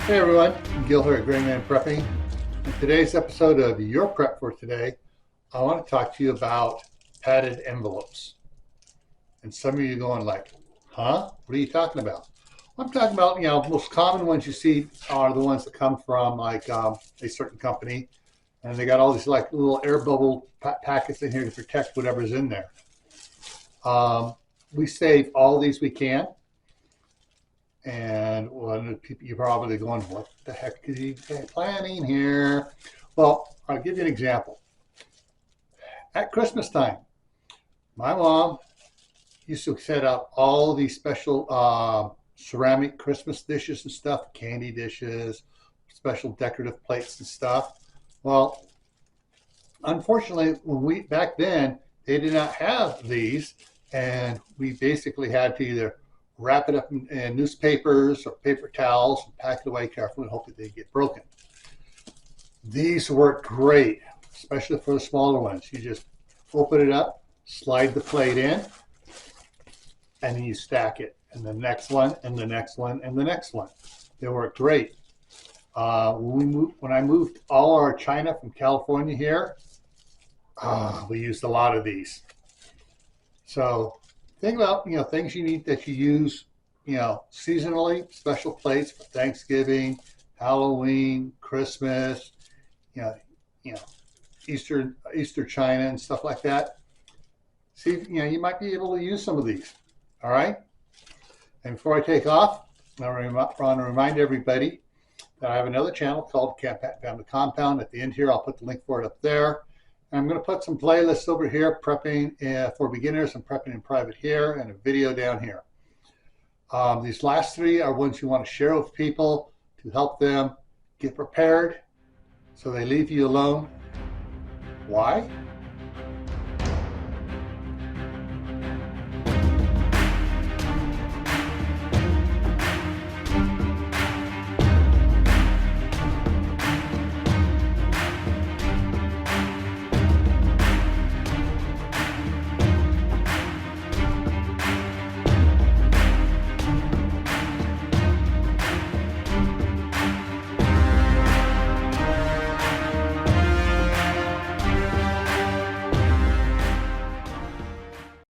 Hey everyone, Gil here at graymanprepping. In today's episode of Your Prep for Today, I want to talk to you about padded envelopes. And some of you going like, huh? What are you talking about? I'm talking about, most common ones you see are the ones that come from like a certain company. And they got all these like little air bubble packets in here to protect whatever's in there. We save all these we can. And one of the people you're probably going, what the heck is he planning here? Well, I'll give you an example. At Christmas time, my mom used to set out all these special ceramic Christmas dishes and stuff, candy dishes, special decorative plates and stuff. Well, unfortunately, back then, they did not have these, and we basically had to either wrap it up in newspapers or paper towels and pack it away carefully and hope that they get broken. These work great, especially for the smaller ones. You just open it up, slide the plate in, and then you stack it. And the next one, and the next one, and the next one. They work great. When I moved all our china from California here, we used a lot of these. So think about, things you need that you use, seasonally, special plates for Thanksgiving, Halloween, Christmas, Easter china and stuff like that. See, you might be able to use some of these. All right. And before I take off, I want to remind everybody that I have another channel called Family Compound. At the end here, I'll put the link for it up there. And I'm going to put some playlists over here, prepping for beginners and prepping in private here, and a video down here. These last three are ones you want to share with people to help them get prepared so they leave you alone. Why?